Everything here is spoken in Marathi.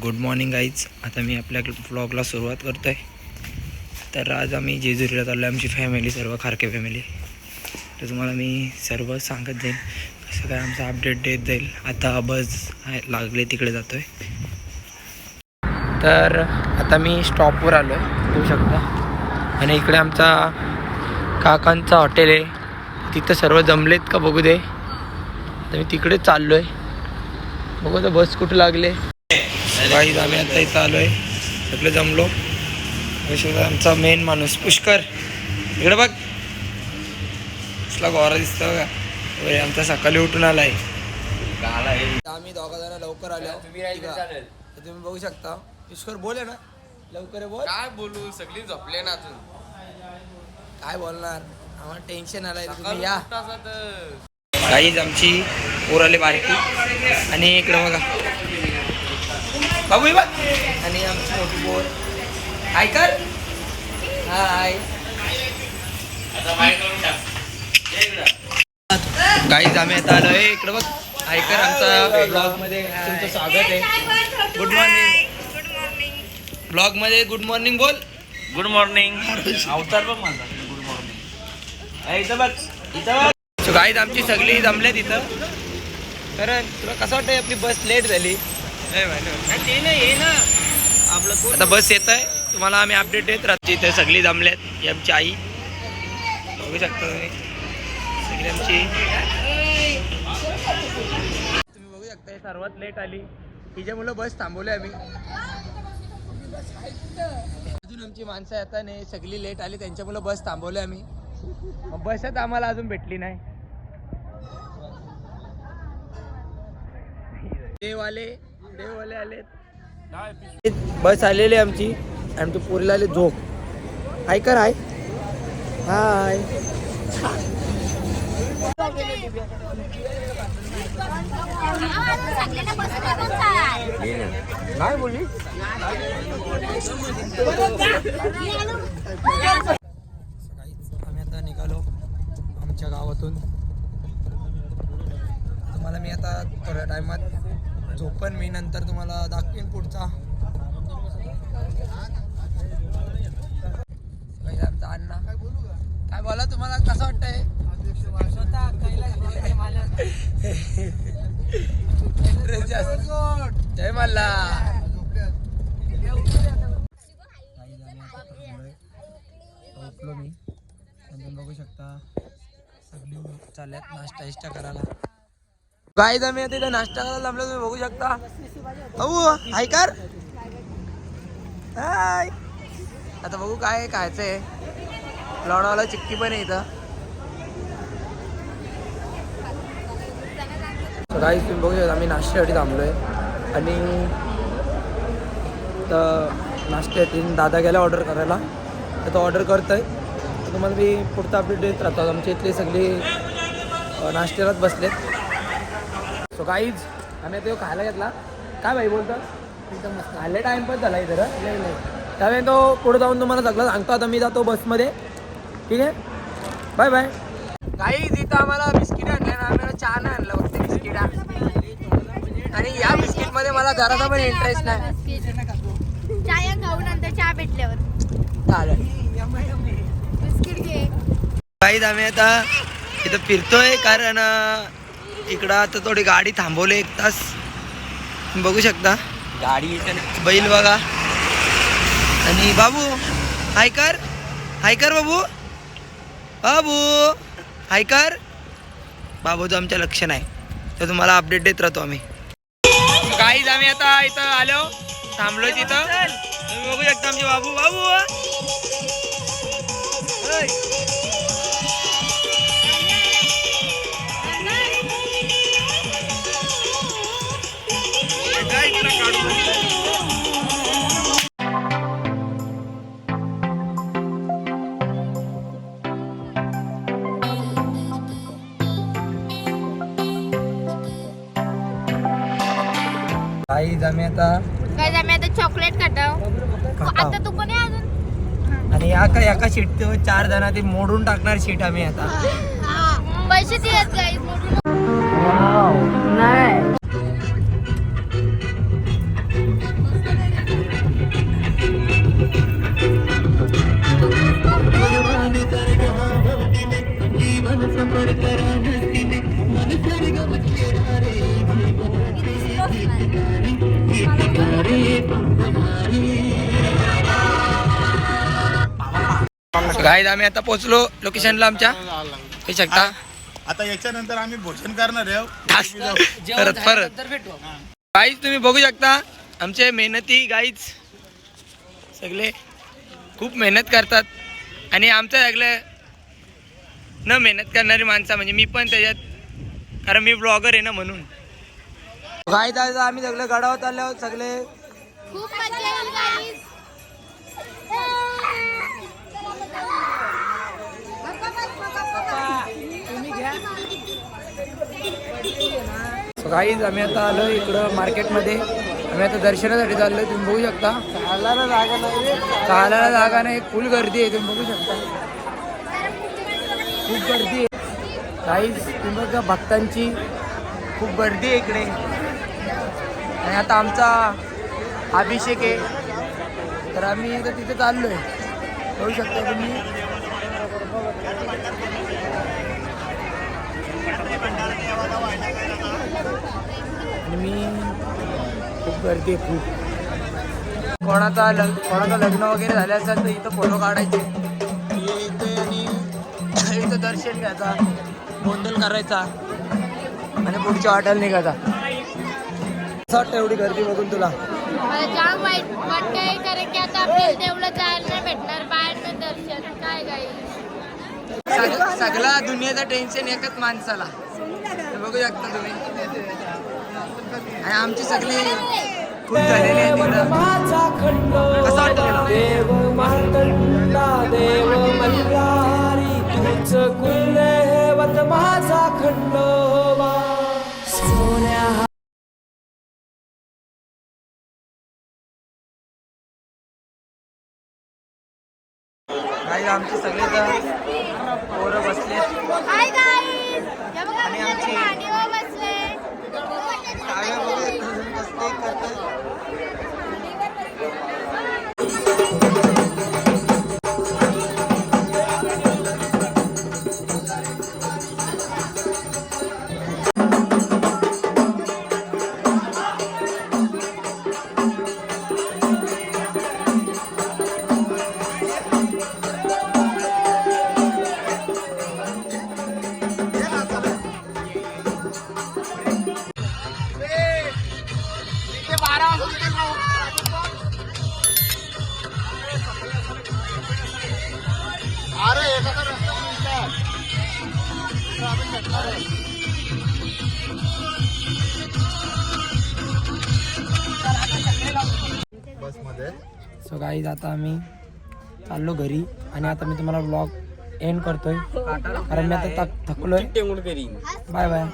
Good morning guys. आता मी आपल्या व्लॉगला सुरुवात करतो आहे. तर आज आम्ही जेजुरीला चाललो आहे, आमची फॅमिली, सर्व खारके फॅमिली. तर तुम्हाला मी सर्व सांगत जाईल, कसं काय आमचा अपडेट देत जाईल. आता बस लागले तिकडे जातो आहे. तर आता मी स्टॉपवर आलो आहे, बघू शकता. आणि इकडे आमचा काकांचा हॉटेल आहे, तिथं सर्व जमलेत का बघू दे. आता मी तिकडे चाललो आहे, बघू तर बस कुठे लागले. गाईज आम्ही आता इथं आलो आहे, सगळे जमलो. आमचा मेन माणूस पुष्कर, इकडे बघ, कसला गोरा दिसतो का. आमचा सकाळी उठून आलाय. आम्ही दोघा जण लवकर आलो. तुम्ही बघू शकता. पुष्कर बोले ना, लवकर बोल. काय बोलू, सगळी झोपले ना अजून. काय बोलणार, आम्हाला टेन्शन आलंय. तुम्ही या. गाईज आमची पोराले बारकी, आणि इकडे बघा बाबू बघ, आणि आमची मोठी पोर. हाय कर, हाय. गाईज आम्ही आता आलो आहे, इकडे बघ. हाय कर. आमचा ब्लॉगमध्ये तुमचं स्वागत आहे. Good morning. ब्लॉगमध्ये गुड मॉर्निंग बोल. Good morning. अवतार बघ माझा. Good morning. इथं बघ, इथं बघ. सो गाईज आमची सगळी जमले तिथं. कारण तुला कसं वाटतंय, आपली बस लेट झाली. आता बस येत आहे, तुम्हाला आम्ही अपडेट देत राहतो. इथे सगळी जमल्यात. ही आमची आई, बघू शकता तुम्ही, सगळी आमची. तुम्ही बघू शकता, हे सर्वात लेट आली. हिच्यामुळं बस थांबवली आम्ही. अजून आमची माणसं आता नाही, सगळी लेट आली, त्यांच्यामुळं बस थांबवली आम्ही. मग बसच आम्हाला अजून भेटली नाही. देववाले आले. बस आलेली आमची. आमच्या पोरीला आले झोप. हाय कर. हाय हाय. काय बोलली. आम्ही आता निघालो आमच्या गावातून. तुम्हाला मी आता थोड्या टायमात झोपन मी, नंतर तुम्हाला दाखवीन पुढचा. आमचा अण्णा काय बोला, तुम्हाला कसं वाटतंय. जय मल्ला. झोपलो मी. तुम्ही बघू शकता सगळी चालल्यात नाश्ता करायला. गाईज आम्ही आता इथं नाश्ता करायला जमलो. तुम्ही बघू शकता. अहो हाय कर. हाय. आता बघू काय खायचंय. लोणावळा चिक्की पण आहे इथं. गाईज तुम्ही बघू शकता, आम्ही नाश्त्यासाठी थांबलोय. आणि तर नाश्त्यासाठी दादा गेला ऑर्डर करायला, तर तो ऑर्डर करतोय. तर तुम्हाला मी पुढचा अपडेट देत राहतो. आमच्या इथले सगळे नाश्त्यालाच बसलेत. सो गाईज आम्ही आता खायला घेतला. काय भाई बोलतात, एकदम मस्त खाल्ले. टाईमपास झाला इथं त्यावेळी. तो पुढे जाऊन तुम्हाला सगळं सांगतो. आता मी जातो बसमध्ये. ठीक आहे, बाय बाय. गाईज इथं आम्हाला बिस्किट आणल्या ना, आम्हाला चहा नाही आणलं फक्त बिस्किटा. आणि या बिस्किटमध्ये मला जरासा पण इंटरेस्ट नाही. चहा खाऊ नंतर चहा भेटल्यावर चालेल. बिस्किट घे. गाईज आम्ही आता इथं फिरतोय, कारण इकडं आता थोडी गाडी थांबवली 1 तास. बघू शकता गाडी, बैल बघा. आणि बाबू हाय कर. हाय कर बाबू. बाबू हाय कर. बाबूचं आमच्या लक्ष नाही, तर तुम्हाला अपडेट देत राहतो आम्ही. गाईज आम्ही आता इथं आलो, थांबलोय तिथं. तुम्ही बघू शकता आमचे बाबू. बाबू गाईज आम्ही आता चॉकलेट खातो. आता तू पण अजून. आणि एका शीट 4 जण ती मोडून टाकणार शीट आम्ही आता. पैसे देत गाईज मोडून. गाईज आम्ही आता पोहोचलो लोकेशनला आमच्या हे शकता. आता याच्यानंतर आम्ही भोजन करणार आहे. परत गाईज तुम्ही बघू शकता आमचे मेहनती गाईज सगळे खूप मेहनत करतात आणि आमचं सगळं न मेहनत करणारी माणसं म्हणजे मी पण त्याच्यात, कारण मी ब्लॉगर आहे ना म्हणून. गाईज आज आम्ही सगळे गडावर चालले आहोत सगळे. खूप मजा येईल गाईज. गाईज आम्ही आता आलो इकडं मार्केटमध्ये. आम्ही आता दर्शनासाठी चाललोय, तुम्ही बघू शकता. चालायला जागा नाही, फुल गर्दी आहे, तुम्ही बघू शकता. खूप गर्दी आहे गाईज, तुम्ही बघा भक्तांची खूप गर्दी आहे इकडे. आणि आता आमचा अभिषेक आहे तर आम्ही आता तिथे चाललोय, बघू शकता तुम्ही. आणि मी खूप गर्दी आहे खूप. कोणाचा लग्न वगैरे झाले असेल तर इथं फोटो काढायचे इथे आणि इथं दर्शन घ्यायचा, गोंधळ करायचा आणि पुढच्या हॉटेल निघायचा. असं वाटतं एवढी गर्दी बघून तुला? मला जाम वाईट वाटतंय कारण की आता आपल्याला तेवढं जायला नाही भेटणार बाहेरनं दर्शन. काय गाईज सगळा दुनियाचं टेन्शन एकच माणसाला, हे बघू शकता तुम्ही. आणि आमची सगळी खूप झालेली आहे तिकडं. कसं वाटतं देव मार्तंडा देव मल्हारी तुझ कुलदेवत माझा खंडोबा सोन्या. काही आमचे सगळे तर पोरं बसले हाय गाईज, हे बघा आणि मी आमची- गाडीवर बसले. सो गाईज आता आम्ही चाललो घरी आणि आता मी तुम्हाला ब्लॉग एंड करतोय कारण मी आता थकलोय. Bye bye.